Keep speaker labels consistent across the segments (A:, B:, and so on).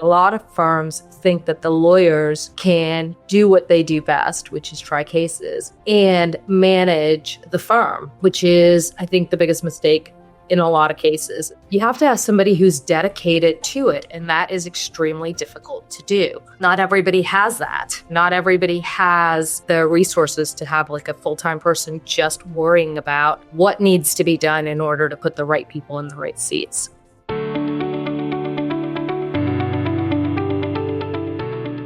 A: A lot of firms think that the lawyers can do what they do best, which is try cases, and manage the firm, which is, I think, the biggest mistake in a lot of cases. You have to have somebody who's dedicated to it, and that is extremely difficult to do. Not everybody has that. Not everybody has the resources to have like a full-time person just worrying about what needs to be done in order to put the right people in the right seats.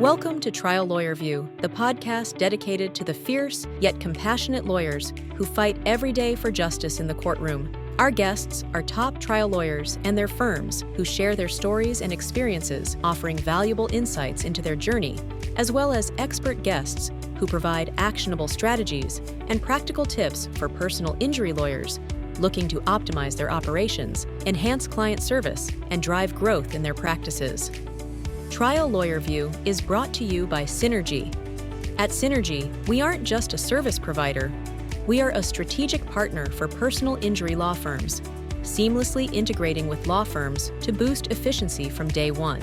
B: Welcome to Trial Lawyer View, the podcast dedicated to the fierce yet compassionate lawyers who fight every day for justice in the courtroom. Our guests are top trial lawyers and their firms who share their stories and experiences, offering valuable insights into their journey, as well as expert guests who provide actionable strategies and practical tips for personal injury lawyers looking to optimize their operations, enhance client service, and drive growth in their practices. Trial Lawyer View is brought to you by Synergy. At Synergy, we aren't just a service provider. We are a strategic partner for personal injury law firms, seamlessly integrating with law firms to boost efficiency from day one.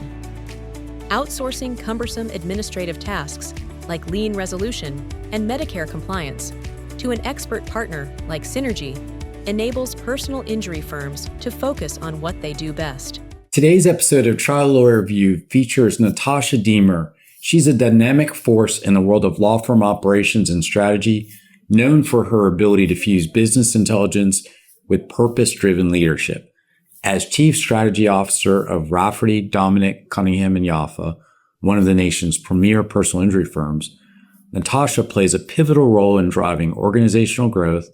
B: Outsourcing cumbersome administrative tasks like lien resolution and Medicare compliance to an expert partner like Synergy enables personal injury firms to focus on what they do best.
C: Today's episode of Trial Lawyer View features Natasha Diemer. She's a dynamic force in the world of law firm operations and strategy, known for her ability to fuse business intelligence with purpose-driven leadership. As Chief Strategy Officer of Rafferty, Domnick, Cunningham, and Yaffa, one of the nation's premier personal injury firms, Natasha plays a pivotal role in driving organizational growth,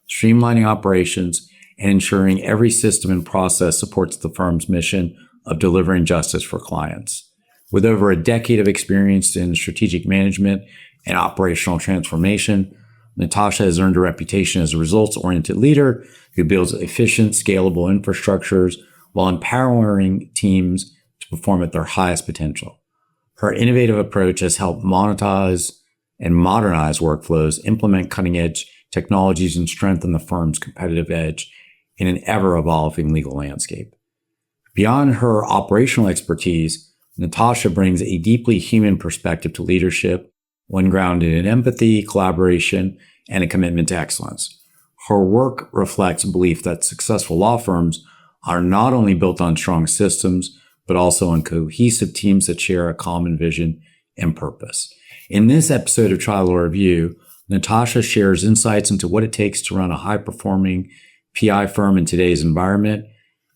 C: streamlining operations, and ensuring every system and process supports the firm's mission of delivering justice for clients. With over a decade of experience in strategic management and operational transformation, Natasha has earned a reputation as a results-oriented leader who builds efficient, scalable infrastructures while empowering teams to perform at their highest potential. Her innovative approach has helped monetize and modernize workflows, implement cutting-edge technologies, and strengthen the firm's competitive edge in an ever-evolving legal landscape. Beyond her operational expertise, Natasha brings a deeply human perspective to leadership, one grounded in empathy, collaboration, and a commitment to excellence. Her work reflects a belief that successful law firms are not only built on strong systems, but also on cohesive teams that share a common vision and purpose. In this episode of Trial Lawyer Review, Natasha shares insights into what it takes to run a high-performing PI firm in today's environment.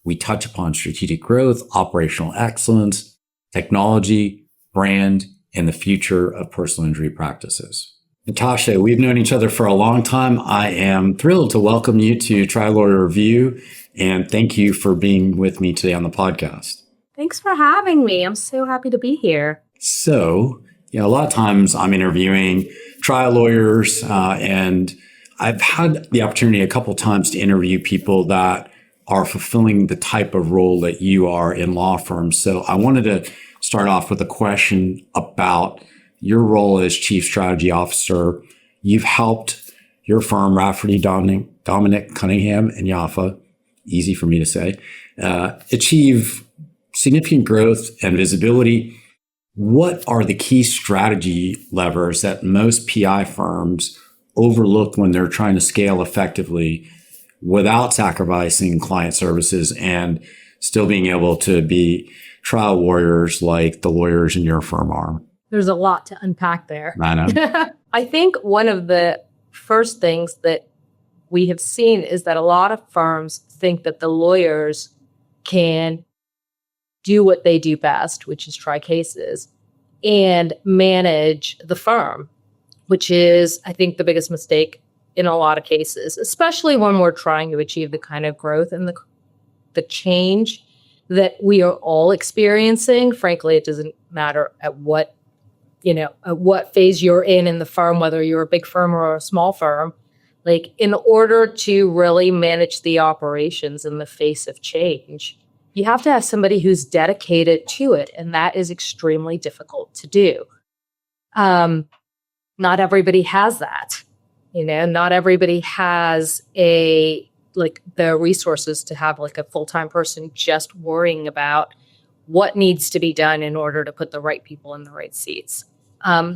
C: We touch upon strategic growth, operational excellence, technology, brand, and the future of personal injury practices. Natasha, we've known each other for a long time. I am thrilled to welcome you to Trial Lawyer Review, and thank you for being with me today on the podcast.
A: Thanks for having me. I'm so happy to be here.
C: So, a lot of times I'm interviewing trial lawyers, and I've had the opportunity a couple times to interview people that are fulfilling the type of role that you are in law firms. So I wanted to start off with a question about your role as Chief Strategy Officer. You've helped your firm, Rafferty, Domnick, Cunningham, and Yaffa, easy for me to say, achieve significant growth and visibility. What are the key strategy levers that most PI firms overlook when they're trying to scale effectively without sacrificing client services and still being able to be trial warriors like the lawyers in your firm are?
A: There's a lot to unpack there.
C: I know.
A: I think one of the first things that we have seen is that a lot of firms think that the lawyers can do what they do best, which is try cases, and manage the firm, which is, I think, the biggest mistake in a lot of cases, especially when we're trying to achieve the kind of growth and the change that we are all experiencing. Frankly, it doesn't matter at what phase you're in the firm, whether you're a big firm or a small firm. Like, in order to really manage the operations in the face of change, you have to have somebody who's dedicated to it, and that is extremely difficult to do. Not everybody has that. Not everybody has the resources to have like a full-time person just worrying about what needs to be done in order to put the right people in the right seats.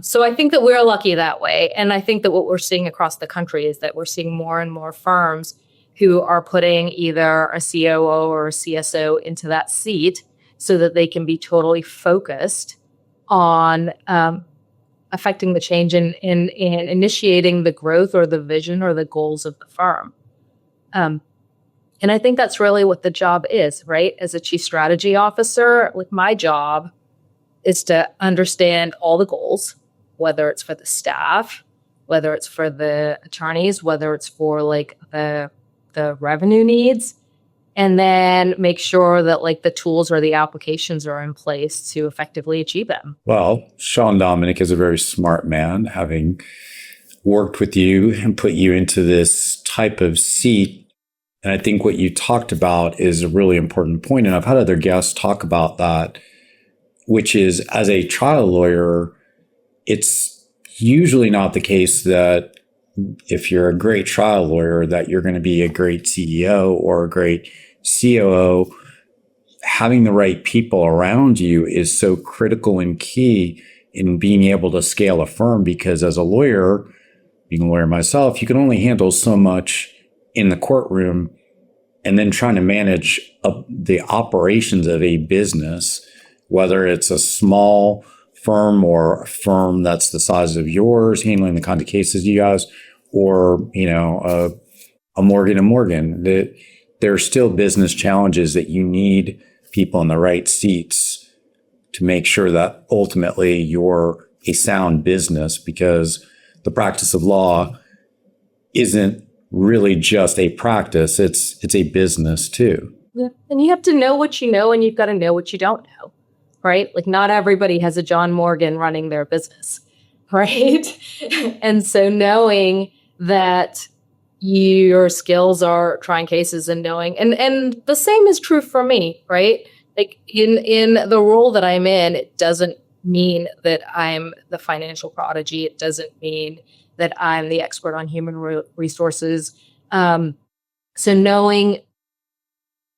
A: So I think that we're lucky that way. And I think that what we're seeing across the country is that we're seeing more and more firms who are putting either a COO or a CSO into that seat so that they can be totally focused on affecting the change and initiating the growth or the vision or the goals of the firm. And I think that's really what the job is, right? As a chief strategy officer, like my job is to understand all the goals, whether it's for the staff, whether it's for the attorneys, whether it's for like the revenue needs, and then make sure that like the tools or the applications are in place to effectively achieve them.
C: Well, Sean Domnick is a very smart man, having worked with you and put you into this type of seat. And I think what you talked about is a really important point. And I've had other guests talk about that, which is as a trial lawyer, it's usually not the case that if you're a great trial lawyer, that you're going to be a great CEO or a great COO. Having the right people around you is so critical and key in being able to scale a firm, because as a lawyer, being a lawyer myself, you can only handle so much in the courtroom, and then trying to manage the operations of a business, whether it's a small firm or a firm that's the size of yours, handling the kind of cases you guys, or, a Morgan & Morgan, that there are still business challenges that you need people in the right seats to make sure that ultimately you're a sound business, because the practice of law isn't really just a practice, it's a business too.
A: Yeah. And you have to know what you know, and you've got to know what you don't know, right? Like not everybody has a John Morgan running their business, right? And so knowing that your skills are trying cases and knowing, and the same is true for me, right? Like in the role that I'm in, it doesn't mean that I'm the financial prodigy. It doesn't mean that I'm the expert on human resources. So knowing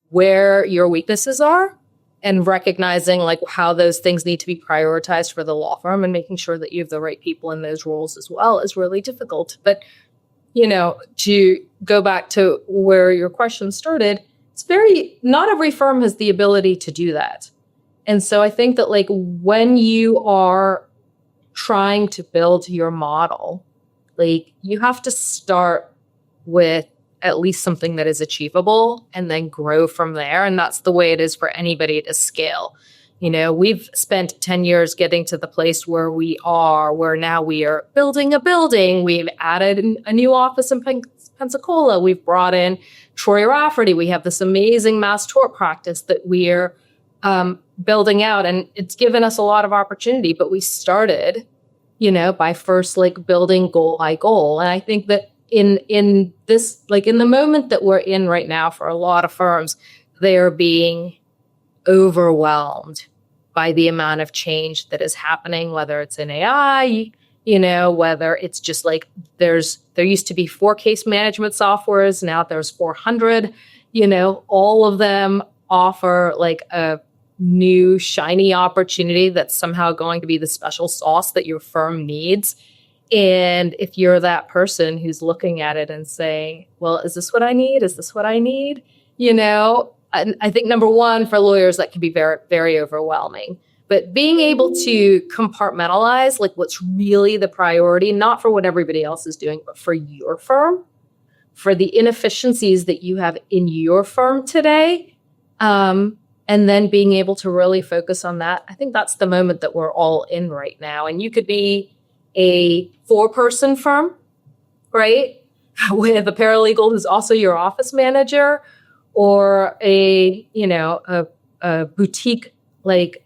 A: where your weaknesses are and recognizing like how those things need to be prioritized for the law firm and making sure that you have the right people in those roles as well is really difficult. But, to go back to where your question started, not every firm has the ability to do that. And so I think that like when you are trying to build your model, like you have to start with at least something that is achievable and then grow from there. And that's the way it is for anybody to scale. We've spent 10 years getting to the place where where now we are building a building. We've added a new office in Pensacola. We've brought in Troy Rafferty. We have this amazing mass tort practice that we're building out. And it's given us a lot of opportunity, but we started, by first like building goal by goal. And I think that in this, like in the moment that we're in right now for a lot of firms, they are being overwhelmed by the amount of change that is happening, whether it's in AI, whether it's just like there used to be 4 case management softwares, now there's 400, all of them offer like a new shiny opportunity that's somehow going to be the special sauce that your firm needs. And if you're that person who's looking at it and saying, well, is this what I need? Is this what I need? I think number one, for lawyers, that can be very, very overwhelming. But being able to compartmentalize like what's really the priority, not for what everybody else is doing, but for your firm, for the inefficiencies that you have in your firm today, and then being able to really focus on that. I think that's the moment that we're all in right now. And you could be a 4-person firm, right? With a paralegal who's also your office manager, or a boutique like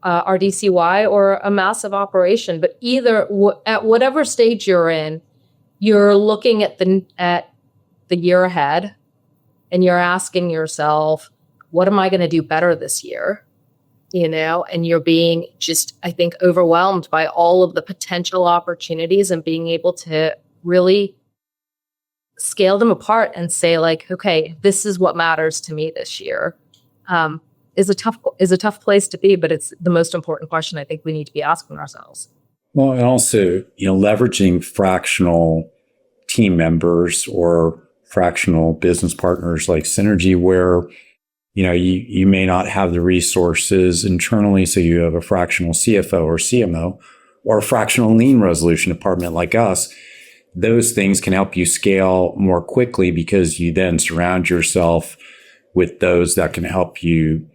A: RDCY, or a massive operation. But either at whatever stage you're in, you're looking at the year ahead, and you're asking yourself, what am I going to do better this year? And you're being just, I think, overwhelmed by all of the potential opportunities, and being able to really scale them apart and say like, okay, this is what matters to me this year. is a tough place to be, but it's the most important question I think we need to be asking ourselves.
C: Well, and also, leveraging fractional team members or fractional business partners like Synergy, where, you may not have the resources internally. So you have a fractional CFO or CMO or a fractional lean resolution department like us. Those things can help you scale more quickly because you then surround yourself with those that can help you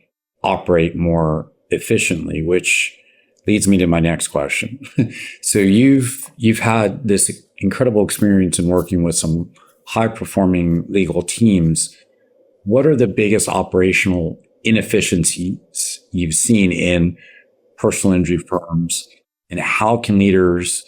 C: operate more efficiently, which leads me to my next question. So you've had this incredible experience in working with some high-performing legal teams. What are the biggest operational inefficiencies you've seen in personal injury firms, and how can leaders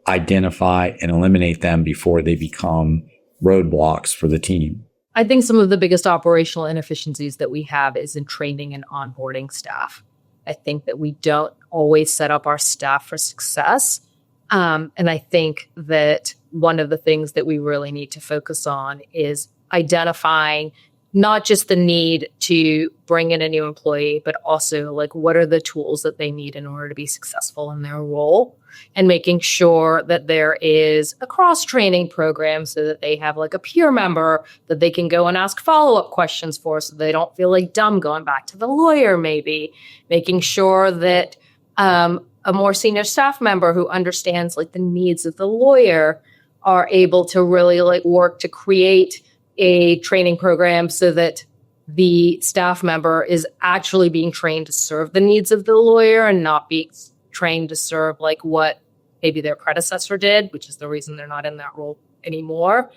C: identify and eliminate them before they become roadblocks for the team?
A: I think some of the biggest operational inefficiencies that we have is in training and onboarding staff. I think that we don't always set up our staff for success. And I think that one of the things that we really need to focus on is identifying not just the need to bring in a new employee, but also like what are the tools that they need in order to be successful in their role, and making sure that there is a cross-training program so that they have like a peer member that they can go and ask follow-up questions for, so they don't feel like dumb going back to the lawyer, maybe making sure that a more senior staff member who understands like the needs of the lawyer are able to really like work to create a training program so that the staff member is actually being trained to serve the needs of the lawyer and not be trained to serve like what maybe their predecessor did, which is the reason they're not in that role anymore,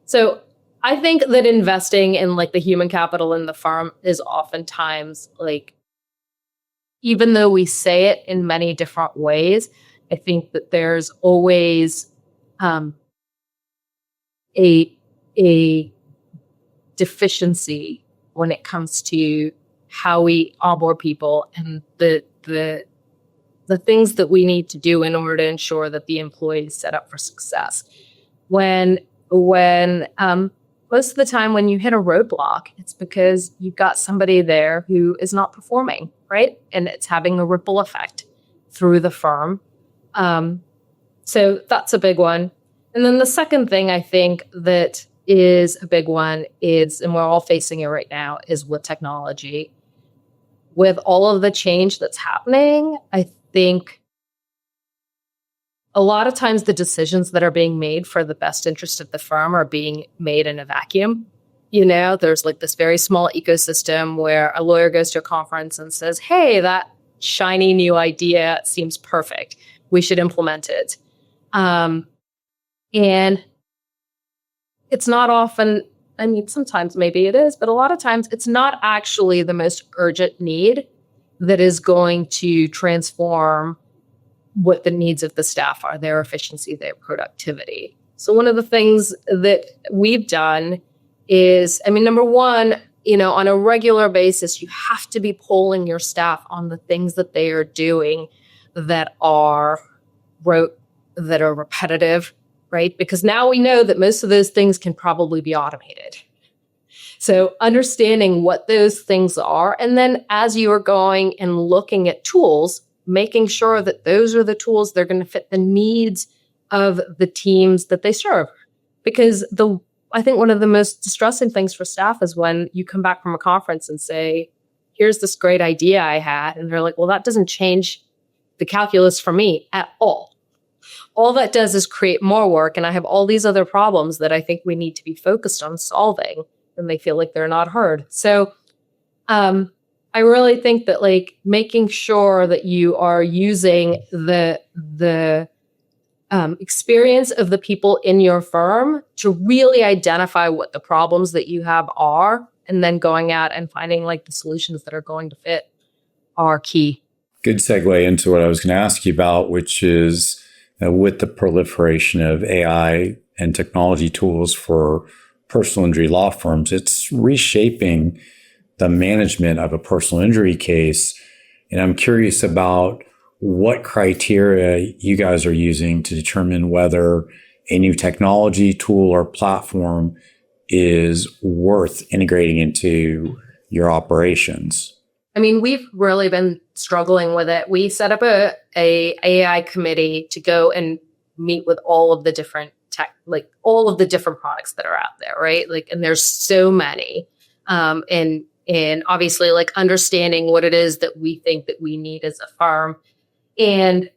A: So I think that investing in like the human capital in the firm is oftentimes like, even though we say it in many different ways, I think that there's always a deficiency when it comes to how we onboard people and the things that we need to do in order to ensure that the employee is set up for success. When most of the time when you hit a roadblock, it's because you've got somebody there who is not performing, right? And it's having a ripple effect through the firm. So that's a big one. And then the second thing I think that is a big one is, and we're all facing it right now, is with technology. With all of the change that's happening, I think a lot of times the decisions that are being made for the best interest of the firm are being made in a vacuum. There's like this very small ecosystem where a lawyer goes to a conference and says, hey, that shiny new idea seems perfect. We should implement it. And it's not often, sometimes maybe it is, but a lot of times it's not actually the most urgent need that is going to transform what the needs of the staff are, their efficiency, their productivity. So one of the things that we've done is, number one, on a regular basis, you have to be polling your staff on the things that they are doing that are repetitive, right? Because now we know that most of those things can probably be automated. So understanding what those things are, and then as you are going and looking at tools, making sure that those are the tools that are going to fit the needs of the teams that they serve. Because I think one of the most distressing things for staff is when you come back from a conference and say, here's this great idea I had. And they're like, well, that doesn't change the calculus for me at all. All that does is create more work. And I have all these other problems that I think we need to be focused on solving. And they feel like they're not heard. So I really think that like making sure that you are using the experience of the people in your firm to really identify what the problems that you have are, and then going out and finding like the solutions that are going to fit are key.
C: Good segue into what I was going to ask you about, which is with the proliferation of AI and technology tools for personal injury law firms, it's reshaping the management of a personal injury case. And I'm curious about what criteria you guys are using to determine whether a new technology tool or platform is worth integrating into your operations?
A: I mean, we've really been struggling with it. We set up a AI committee to go and meet with all of the different tech, like all of the different products that are out there, right? Like, and there's so many. And obviously like understanding what it is that we think that we need as a firm. And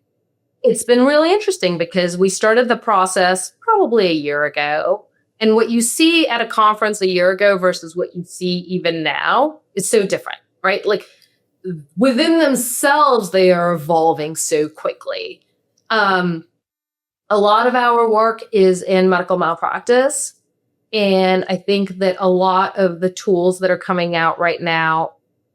A: it's been really interesting because we started the process probably a year ago. And what you see at a conference a year ago versus what you see even now is so different, right? Like within themselves, they are evolving so quickly. A lot of our work is in medical malpractice. And I think that a lot of the tools that are coming out right now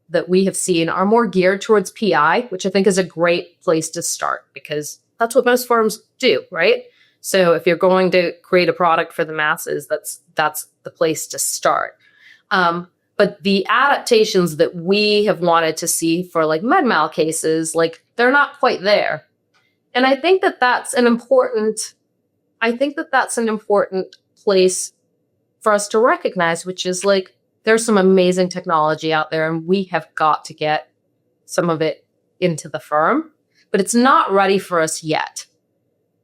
A: that we have seen are more geared towards PI, which I think is a great place to start because that's what most firms do, right? So if you're going to create a product for the masses, that's the place to start. But the adaptations that we have wanted to see for like med mal cases, like they're not quite there. And I think that that's an important place for us to recognize, which is like, there's some amazing technology out there and we have got to get some of it into the firm, but it's not ready for us yet,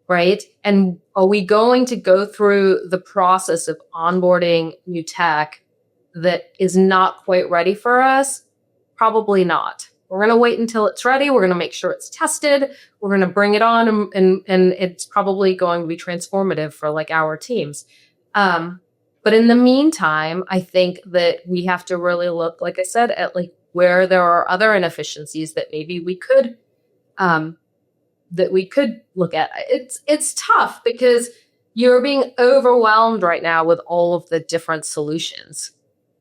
A: right? And are we going to go through the process of onboarding new tech that is not quite ready for us? Probably not. We're going to wait until it's ready. We're going to make sure it's tested. We're going to bring it on and it's probably going to be transformative for like our teams. But in the meantime, I think that we have to really look, like I said, at like where there are other inefficiencies that maybe we could look at. It's tough because you're being overwhelmed right now with all of the different solutions,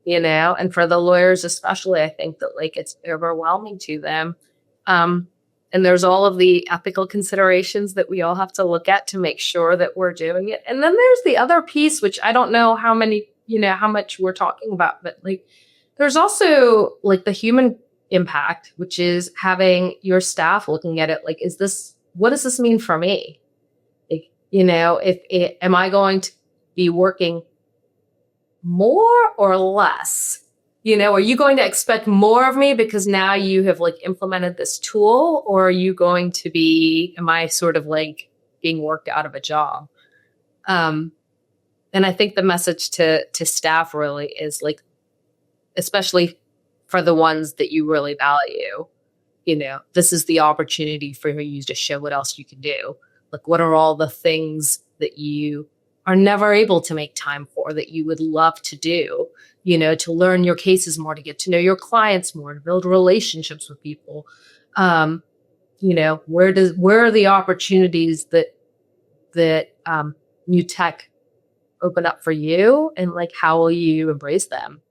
A: you know, and for the lawyers especially, I think that like it's overwhelming to them. And there's all of the ethical considerations that we all have to look at to make sure that we're doing it. And then there's the other piece, which I don't know how much we're talking about, but like there's also like the human impact, which is having your staff looking at it like, what does this mean for me? Like, you know, am I going to be working more or less? You know, are you going to expect more of me because now you have like implemented this tool, or are you going to am I sort of like being worked out of a job? And I think the message to staff really is like, especially for the ones that you really value, you know, this is the opportunity for you to show what else you can do. Like, what are all the things that you are never able to make time for that you would love to do, you know, to learn your cases more, to get to know your clients more, to build relationships with people. You know, where are the opportunities that new tech open up for you, and like, how will you embrace them?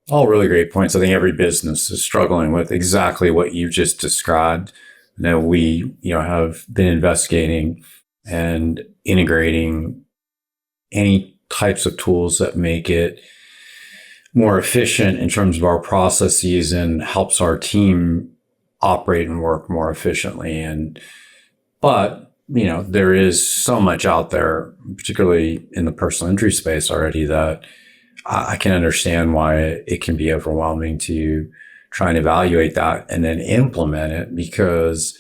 C: All really great points. I think every business is struggling with exactly what you just described. I know we, have been investigating and integrating any types of tools that make it more efficient in terms of our processes and helps our team operate and work more efficiently. But there is so much out there, particularly in the personal injury space already, that I can understand why it can be overwhelming to try and evaluate that and then implement it, because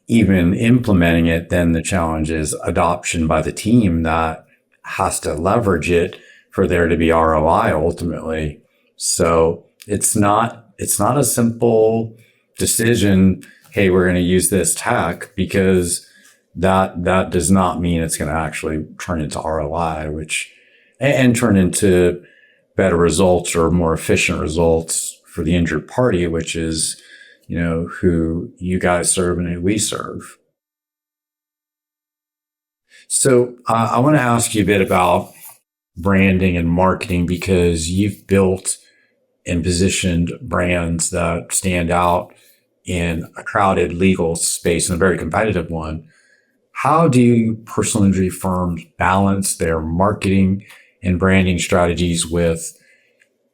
C: even implementing it, then the challenge is adoption by the team that has to leverage it for there to be ROI ultimately. So it's not a simple decision, hey, we're going to use this tech, because that does not mean it's going to actually turn into ROI, and turn into better results or more efficient results for the injured party, which is, who you guys serve and who we serve. So I want to ask you a bit about branding and marketing, because you've built and positioned brands that stand out in a crowded legal space and a very competitive one. How do personal injury firms balance their marketing and branding strategies with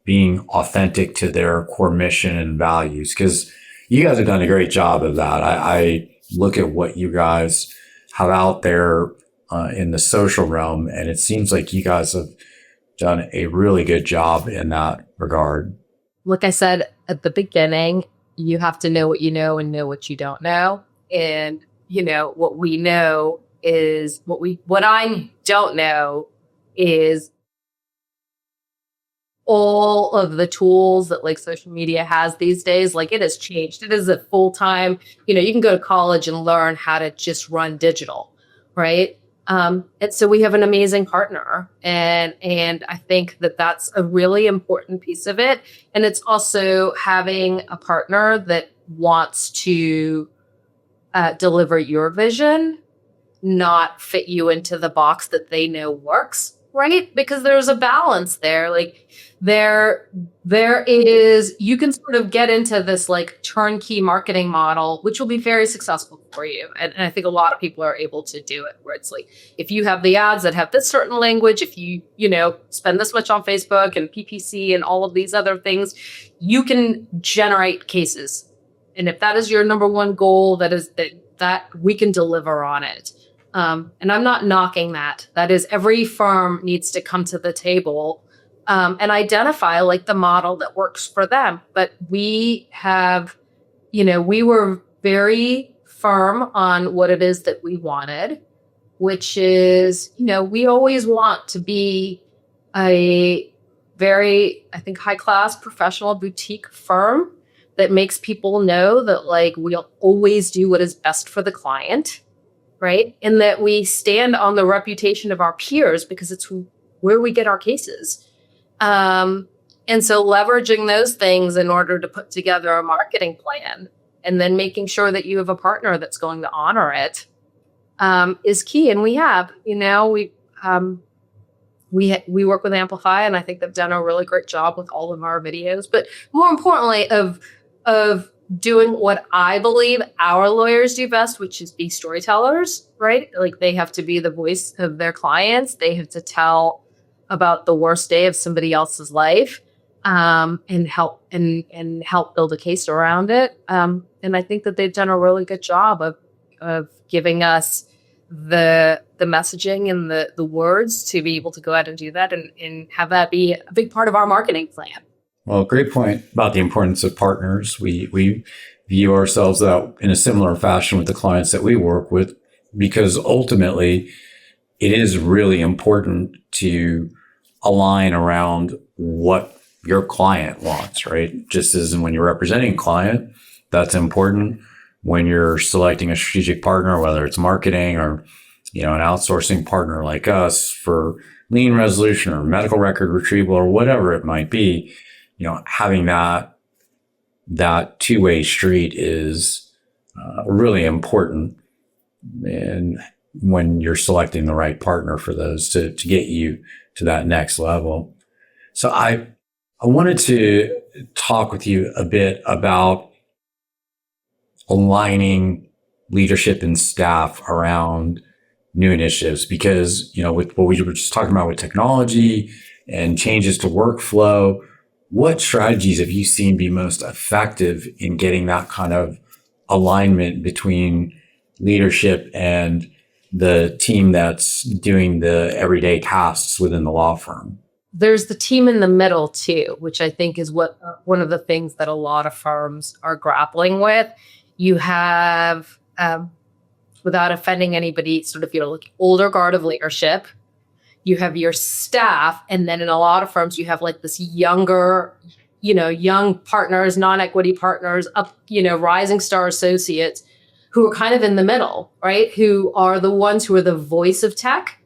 C: being authentic to their core mission and values? Because you guys have done a great job of that. I look at what you guys have out there in the social realm, and it seems like you guys have done a really good job in that regard.
A: like I said at the beginning, you have to know what you know and know what you don't know. And, what we know is what I don't know is all of the tools that like social media has these days. Like, it has changed. It is a full-time, you can go to college and learn how to just run digital, right? And so we have an amazing partner, and I think that that's a really important piece of it. And it's also having a partner that wants to deliver your vision, not fit you into the box that they know works, right? Because there's a balance there. Like, there is, you can sort of get into this like turnkey marketing model, which will be very successful for you. And I think a lot of people are able to do it, where it's like, if you have the ads that have this certain language, if you spend this much on Facebook and PPC and all of these other things, you can generate cases. And if that is your number one goal, that we can deliver on it. And I'm not knocking that. That is, every firm needs to come to the table and identify like the model that works for them. But we have, we were very firm on what it is that we wanted, which is, we always want to be a very, I think, high-class professional boutique firm that makes people know that like we'll always do what is best for the client, right? And that we stand on the reputation of our peers because it's where we get our cases. And so leveraging those things in order to put together a marketing plan, and then making sure that you have a partner that's going to honor it, is key. And we have, we work with Amplify, and I think they've done a really great job with all of our videos. But more importantly, of doing what I believe our lawyers do best, which is be storytellers, right? Like, they have to be the voice of their clients. They have to tell about the worst day of somebody else's life, and help build a case around it. And I think that they've done a really good job of giving us the messaging and the words to be able to go out and do that and have that be a big part of our marketing plan.
C: Well, great point about the importance of partners. We view ourselves out in a similar fashion with the clients that we work with, because ultimately it is really important to align around what your client wants, right? Just as when you're representing a client, that's important. When you're selecting a strategic partner, whether it's marketing or, an outsourcing partner like us for lien resolution or medical record retrieval or whatever it might be, having that two-way street is really important. And when you're selecting the right partner for those to get you to that next level. So I wanted to talk with you a bit about aligning leadership and staff around new initiatives, because, with what we were just talking about with technology and changes to workflow, what strategies have you seen be most effective in getting that kind of alignment between leadership and the team that's doing the everyday tasks within the law firm?
A: There's the team in the middle too, which I think is one of the things that a lot of firms are grappling with. You have, without offending anybody, sort of like older guard of leadership. You have your staff, and then in a lot of firms, you have like this younger, young partners, non-equity partners, up, rising star associates who are kind of in the middle, right? Who are the ones who are the voice of tech,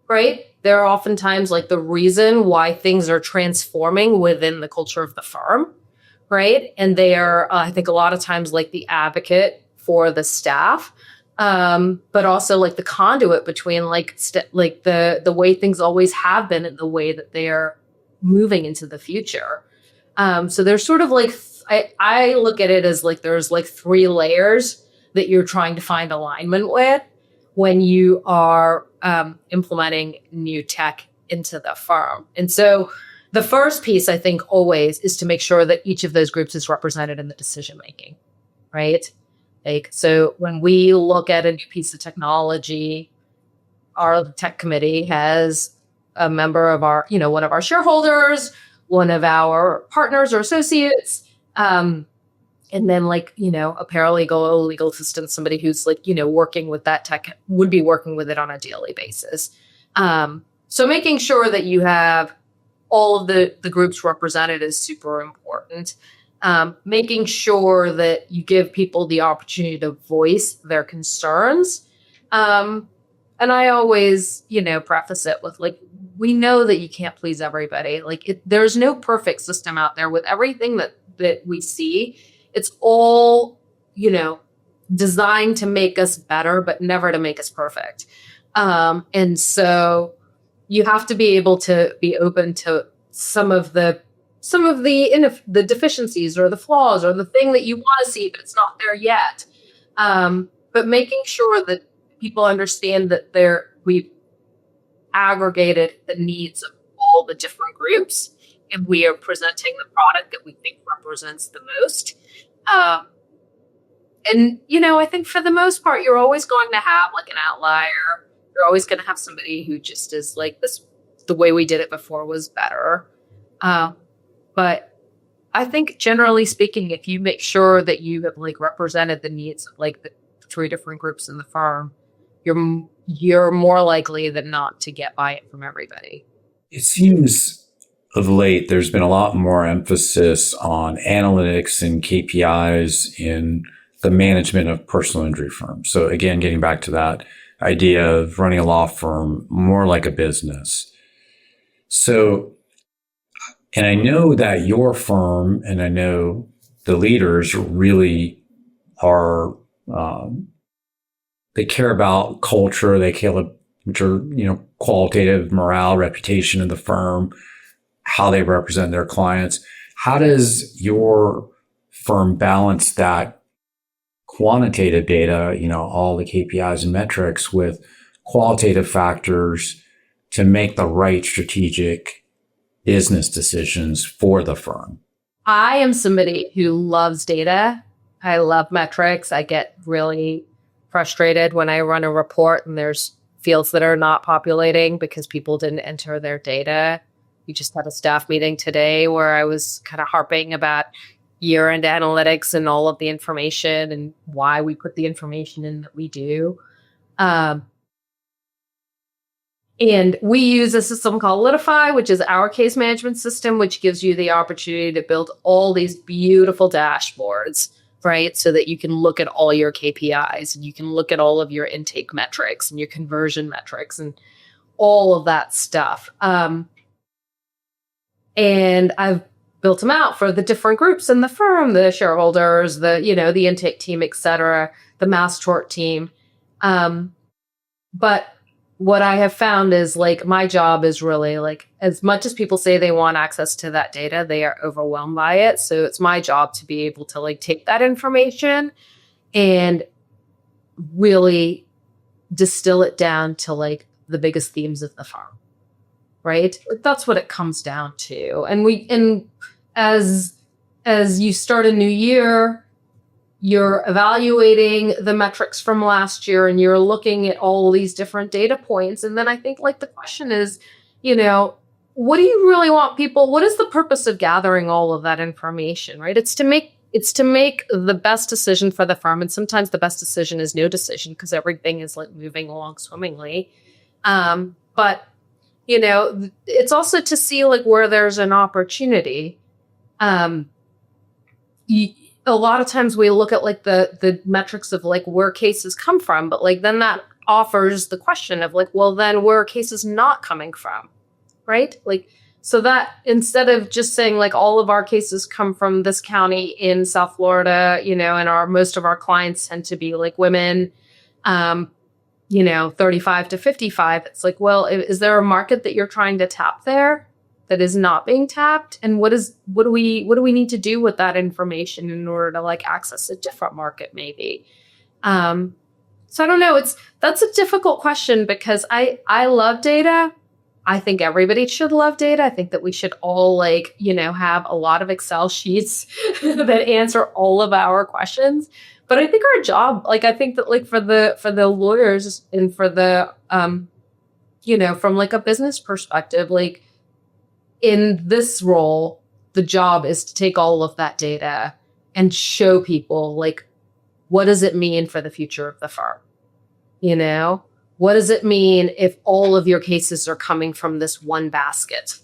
A: right? They're oftentimes like the reason why things are transforming within the culture of the firm, right? And they are, I think, a lot of times like the advocate for the staff, but also like the conduit between like the way things always have been and the way that they are moving into the future. So there's sort of like, I look at it as like there's like 3 layers that you're trying to find alignment with when you are implementing new tech into the firm. And so the first piece, I think, always is to make sure that each of those groups is represented in the decision making, right? Like, so when we look at a new piece of technology, our tech committee has a member of our, one of our shareholders one of our partners or associates. And then like, a paralegal, a legal assistant, somebody who's like, working with that tech would be working with it on a daily basis. So making sure that you have all of the groups represented is super important. Making sure that you give people the opportunity to voice their concerns. And I always, preface it with like, we know that you can't please everybody. Like there's no perfect system out there with everything that we see. It's all, designed to make us better, but never to make us perfect. And so you have to be able to be open to some of the deficiencies or the flaws or the thing that you want to see, but it's not there yet. But making sure that people understand that we've aggregated the needs of all the different groups, and we are presenting the product that we think represents the most. And, I think for the most part, you're always going to have like an outlier. You're always going to have somebody who just is like, the way we did it before was better. But I think generally speaking, if you make sure that you have like represented the needs of like the three different groups in the firm, you're more likely than not to get buy-in from everybody.
C: It seems of late, there's been a lot more emphasis on analytics and KPIs in the management of personal injury firms. So again, getting back to that idea of running a law firm more like a business. So, and I know that your firm and I know the leaders really are, they care about culture, they care about, which are, qualitative, morale, reputation of the firm, how they represent their clients. How does your firm balance that quantitative data, all the KPIs and metrics with qualitative factors to make the right strategic business decisions for the firm?
A: I am somebody who loves data. I love metrics. I get really frustrated when I run a report and there's fields that are not populating because people didn't enter their data. We just had a staff meeting today where I was kind of harping about year-end analytics and all of the information and why we put the information in that we do. And we use a system called Qualitative, which is our case management system, which gives you the opportunity to build all these beautiful dashboards, right? So that you can look at all your KPIs and you can look at all of your intake metrics and your conversion metrics and all of that stuff. And I've built them out for the different groups in the firm, the shareholders, the intake team, et cetera, the mass tort team. But what I have found is like my job is really like, as much as people say they want access to that data, they are overwhelmed by it. So it's my job to be able to like take that information and really distill it down to like the biggest themes of the firm. Right? That's what it comes down to. And as you start a new year, you're evaluating the metrics from last year and you're looking at all these different data points. And then I think like the question is, what do you really want people? What is the purpose of gathering all of that information, right? It's to make the best decision for the firm. And sometimes the best decision is no decision because everything is like moving along swimmingly. But it's also to see like where there's an opportunity. A lot of times we look at like the metrics of like where cases come from, but like then that offers the question of like, well, then where are cases not coming from, right? Like, so that instead of just saying like all of our cases come from this county in South Florida, and most of our clients tend to be like women, 35 to 55, it's like, well, is there a market that you're trying to tap there that is not being tapped? And what do we need to do with that information in order to like access a different market maybe? So I don't know. That's a difficult question because I love data. I think everybody should love data. I think that we should all have a lot of Excel sheets that answer all of our questions. But I think our job, I think that for the lawyers and for the, from a business perspective, in this role, the job is to take all of that data and show people, like, what does it mean for the future of the firm? You know, what does it mean if all of your cases are coming from this one basket?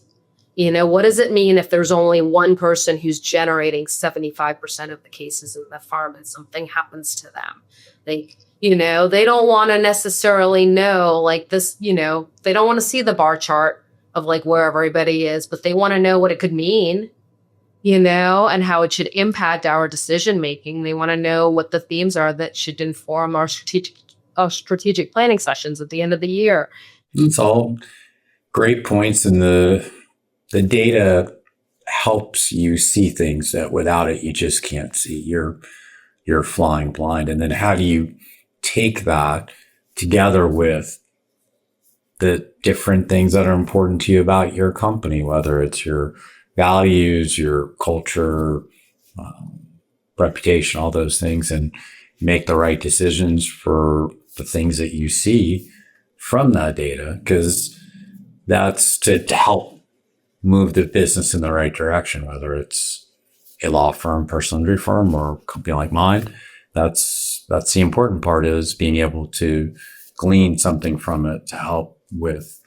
A: You know, what does it mean if there's only one person who's generating 75% of the cases in the firm and something happens to them? They don't want to necessarily know like this, they don't want to see the bar chart of like where everybody is, but they want to know what it could mean, and how it should impact our decision making. They want to know what the themes are that should inform our strategic planning sessions at the end of the year.
C: It's all great points, and the data helps you see things that without it you just can't see. You're flying blind. And then how do you take that together with the different things that are important to you about your company, whether it's your values, your culture, reputation, all those things, and make the right decisions for the things that you see from that data, because that's to help move the business in the right direction, whether it's a law firm, personal injury firm, or a company like mine. That's the important part, is being able to glean something from it to help with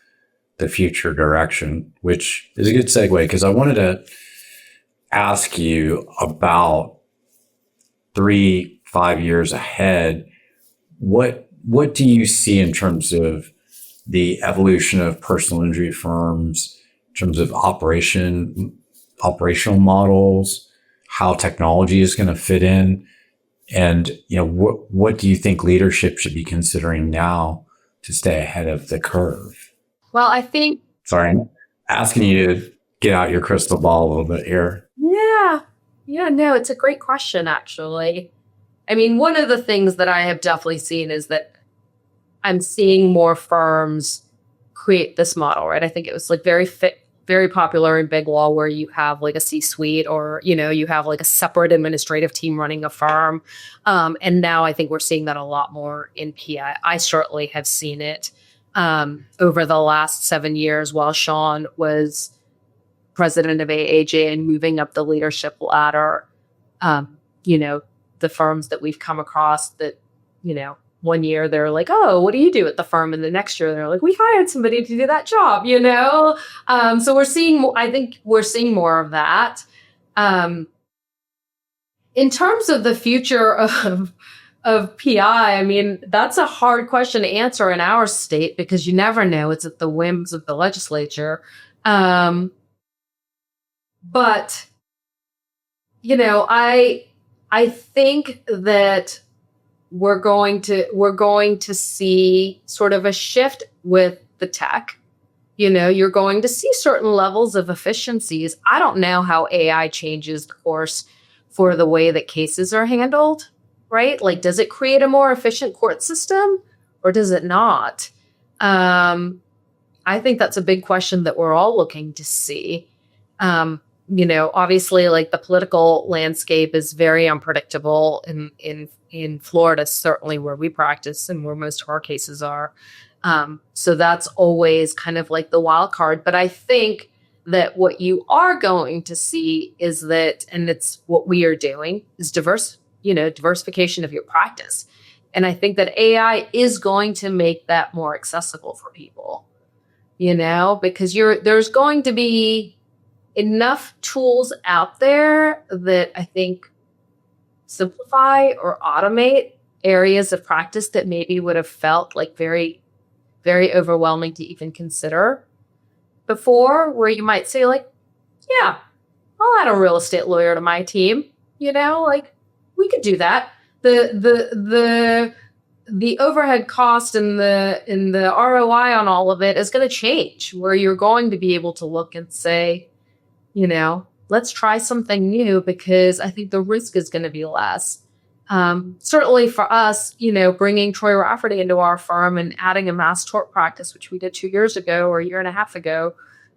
C: the future direction, which is a good segue, because I wanted to ask you about 3-5 years ahead. What do you see in terms of the evolution of personal injury firms, in terms of operational models, how technology is going to fit in? And, what do you think leadership should be considering now to stay ahead of the curve?
A: Well, I think...
C: Sorry, I'm asking you to get out your crystal ball a little bit here.
A: Yeah, no, it's a great question, actually. I mean, one of the things that I have definitely seen is that I'm seeing more firms create this model, right? I think it was like very popular in big law, where you have like a C-suite, or, you have like a separate administrative team running a firm. And now I think we're seeing that a lot more in PI. I certainly have seen it over the last 7 years while Sean was president of AAJ and moving up the leadership ladder. The firms that we've come across that, one year they're like, oh, what do you do at the firm? And the next year they're like, we hired somebody to do that job, So I think we're seeing more of that. In terms of the future of PI, I mean, that's a hard question to answer in our state, because you never know. It's at the whims of the legislature. But, I think that we're going to see sort of a shift with the tech. You're going to see certain levels of efficiencies. I don't know how AI changes the course for the way that cases are handled, right? Like, does it create a more efficient court system, or does it not? I think that's a big question that we're all looking to see. Obviously, like, the political landscape is very unpredictable in Florida, certainly where we practice and where most of our cases are. So that's always kind of like the wild card. But I think that what you are going to see is that, and it's what we are doing, is diversification of your practice. And I think that AI is going to make that more accessible for people, because there's going to be enough tools out there that I think simplify or automate areas of practice that maybe would have felt like very, very overwhelming to even consider before, where you might say, like, yeah, I'll add a real estate lawyer to my team, like, we could do that. The overhead cost and the ROI on all of it is going to change, where you're going to be able to look and say, let's try something new, because I think the risk is going to be less. Certainly for us, bringing Troy Rafferty into our firm and adding a mass tort practice, which we did 2 years ago or a year and a half ago,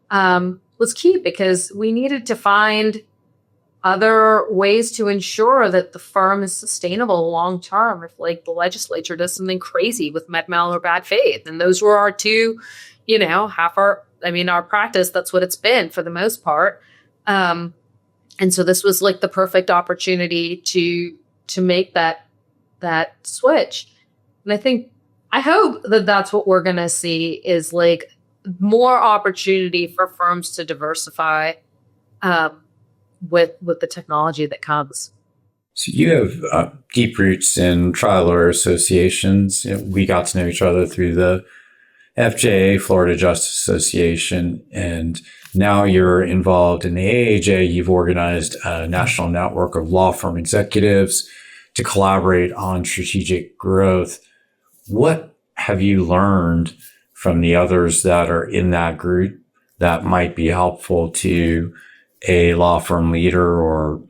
A: was key, because we needed to find other ways to ensure that the firm is sustainable long term if, like, the legislature does something crazy with med mal or bad faith. And those were our two, half our practice, that's what it's been for the most part. And so this was like the perfect opportunity to make that switch. And I hope that that's what we're going to see is like more opportunity for firms to diversify with the technology that comes.
C: So you have deep roots in trial lawyer associations. We got to know each other through the FJA, Florida Justice Association, and now you're involved in the AAJ. You've organized a national network of law firm executives to collaborate on strategic growth. What have you learned from the others that are in that group that might be helpful to a law firm leader or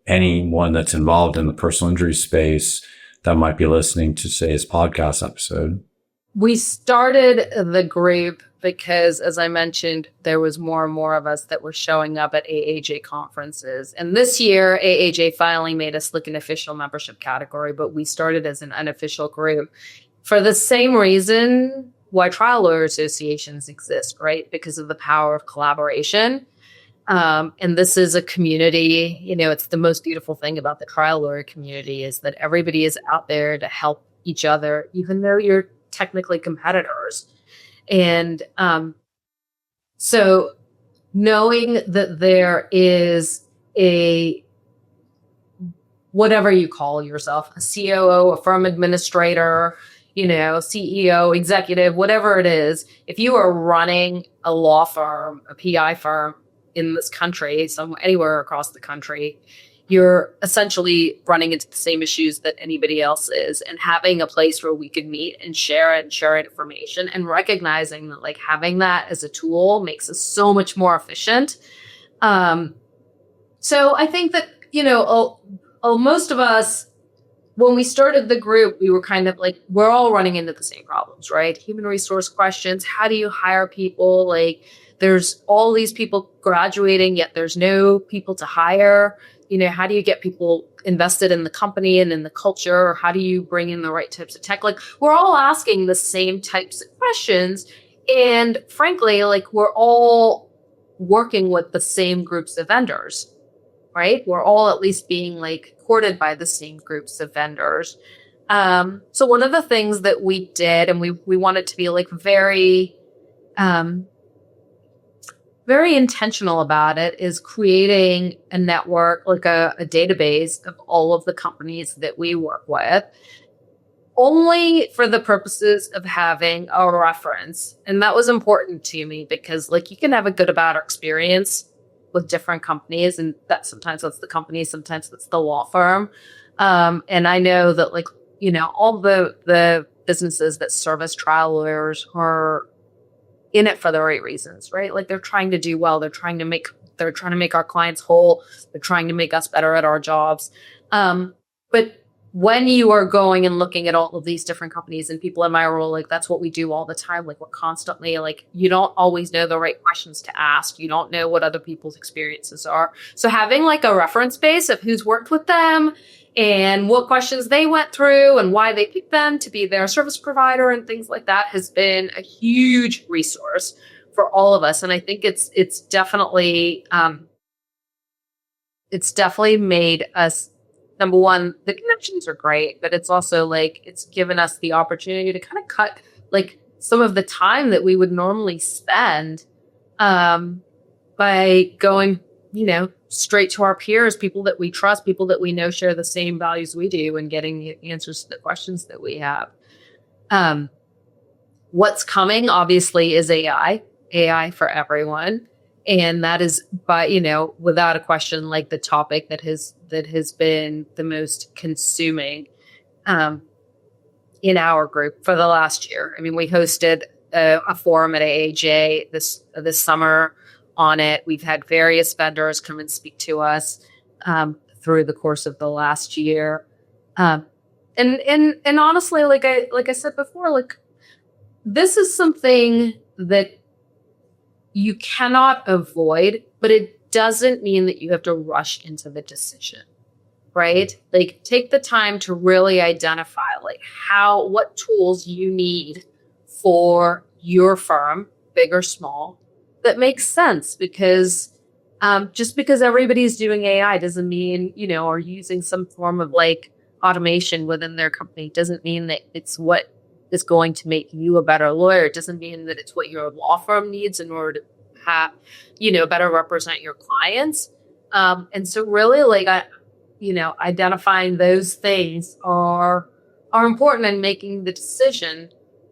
C: anyone that's involved in the personal injury space that might be listening to, say, his podcast episode?
A: We started the group because, as I mentioned, there was more and more of us that were showing up at AAJ conferences. And this year, AAJ finally made us like an official membership category, but we started as an unofficial group for the same reason why trial lawyer associations exist, right? Because of the power of collaboration. And this is a community, it's the most beautiful thing about the trial lawyer community is that everybody is out there to help each other, even though you're technically competitors. And so knowing that there is a, whatever you call yourself, a COO, a firm administrator, CEO, executive, whatever it is, if you are running a law firm, a PI firm in this country, anywhere across the country, you're essentially running into the same issues that anybody else is, and having a place where we could meet and share information, and recognizing that like having that as a tool makes us so much more efficient. So I think that, most of us, when we started the group, we were kind of like, we're all running into the same problems, right? Human resource questions. How do you hire people? Like there's all these people graduating, yet there's no people to hire. How do you get people invested in the company and in the culture? Or how do you bring in the right types of tech? Like we're all asking the same types of questions. And frankly, like we're all working with the same groups of vendors, right? We're all at least being like courted by the same groups of vendors. So one of the things that we did, and we wanted to be like very intentional about it, is creating a network, like a database of all of the companies that we work with, only for the purposes of having a reference. And that was important to me because like you can have a good about experience with different companies, and that sometimes that's the company, sometimes that's the law firm. And I know that like, all the businesses that service trial lawyers are in it for the right reasons, right? Like they're trying to do well. They're trying to make our clients whole. They're trying to make us better at our jobs. But when you are going and looking at all of these different companies and people in my role, like that's what we do all the time. Like we're constantly like, you don't always know the right questions to ask. You don't know what other people's experiences are. So having like a reference base of who's worked with them and what questions they went through and why they picked them to be their service provider and things like that has been a huge resource for all of us. And I think it's definitely made us, number one, the connections are great, but it's also like it's given us the opportunity to kind of cut like some of the time that we would normally spend by going, straight to our peers, people that we trust, people that we know share the same values we do, and getting the answers to the questions that we have. What's coming, obviously, is AI for everyone. And that is, without a question, like the topic that has been the most consuming in our group for the last year. I mean, we hosted a forum at AAJ this summer on it. We've had various vendors come and speak to us through the course of the last year. And honestly, like I said before, like this is something that you cannot avoid, but it doesn't mean that you have to rush into the decision, right? Like take the time to really identify like what tools you need for your firm big or small, that makes sense because just because everybody's doing AI doesn't mean, or using some form of like automation within their company doesn't mean that it's what is going to make you a better lawyer. It doesn't mean that it's what your law firm needs in order to have, better represent your clients. And so really like, identifying those things are important in making the decision.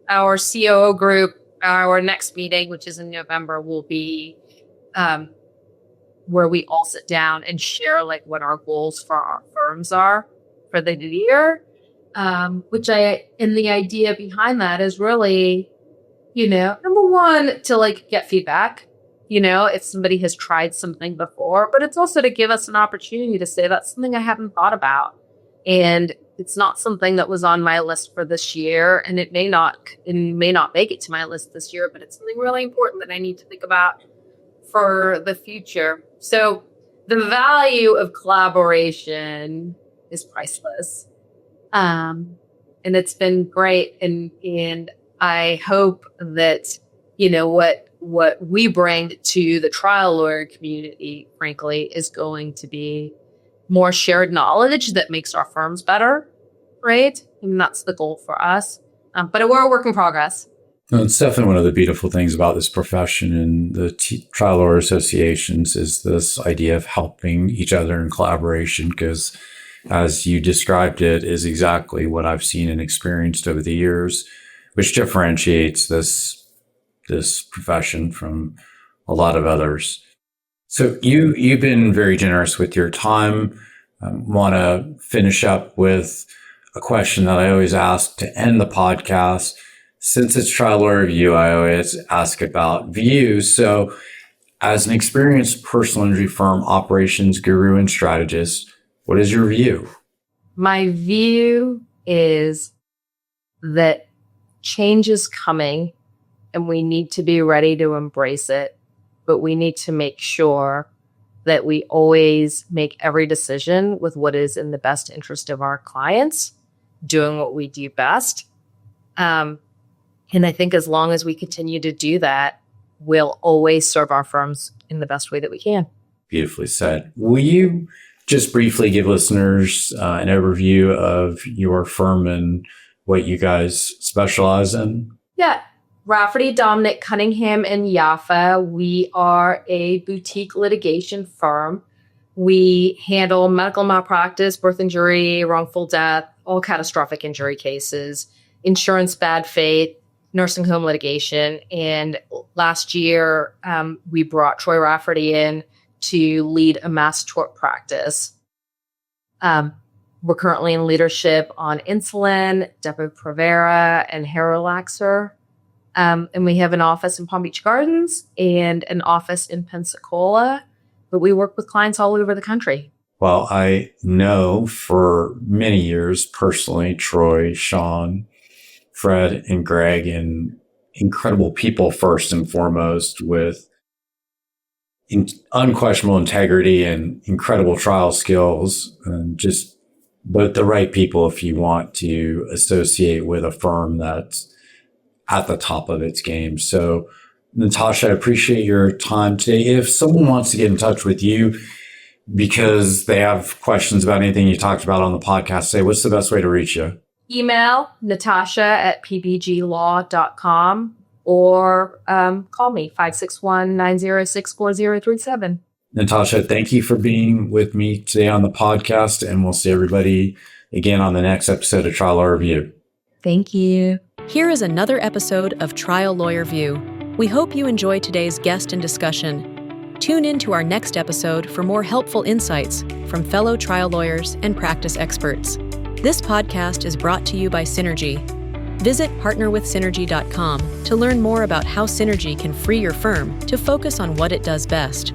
A: Our COO group, our next meeting, which is in November, will be where we all sit down and share like what our goals for our firms are for the year. And the idea behind that is really, number one, to like get feedback, if somebody has tried something before, but it's also to give us an opportunity to say that's something I haven't thought about. And it's not something that was on my list for this year, and it may not make it to my list this year, but it's something really important that I need to think about for the future. So the value of collaboration is priceless. And it's been great. And I hope that, what we bring to the trial lawyer community, frankly, is going to be more shared knowledge that makes our firms better, right? And that's the goal for us. But we're a work in progress.
C: No, it's definitely one of the beautiful things about this profession and the trial lawyer associations is this idea of helping each other in collaboration, because as you described it is exactly what I've seen and experienced over the years, which differentiates this profession from a lot of others. So you've been very generous with your time. Want to finish up with a question that I always ask to end the podcast. Since it's trial lawyer review, I always ask about views. So as an experienced personal injury firm operations guru and strategist, what is your view?
A: My view is that change is coming and we need to be ready to embrace it, but we need to make sure that we always make every decision with what is in the best interest of our clients, doing what we do best. And I think as long as we continue to do that, we'll always serve our firms in the best way that we can.
C: Beautifully said. Will you just briefly give listeners an overview of your firm and what you guys specialize in?
A: Yeah. Rafferty, Domnick, Cunningham, and Yaffa. We are a boutique litigation firm. We handle medical malpractice, birth injury, wrongful death, all catastrophic injury cases, insurance bad faith, nursing home litigation. And last year, we brought Troy Rafferty in to lead a mass tort practice. We're currently in leadership on insulin, Depo-Provera, and hair relaxer. And we have an office in Palm Beach Gardens and an office in Pensacola, but we work with clients all over the country.
C: Well, I know for many years personally, Troy, Sean, Fred, and Greg, and incredible people first and foremost with unquestionable integrity and incredible trial skills, and just but the right people if you want to associate with a firm that's at the top of its game. So, Natasha, I appreciate your time today. If someone wants to get in touch with you because they have questions about anything you talked about on the podcast, say, what's the best way to reach you?
A: Email natasha@pbglaw.com or call me 561-906-4037.
C: Natasha, thank you for being with me today on the podcast, and we'll see everybody again on the next episode of Trial Lawyer Review.
A: Thank you.
B: Here is another episode of Trial Lawyer View. We hope you enjoy today's guest and discussion. Tune in to our next episode for more helpful insights from fellow trial lawyers and practice experts. This podcast is brought to you by Synergy. Visit partnerwithsynergy.com to learn more about how Synergy can free your firm to focus on what it does best.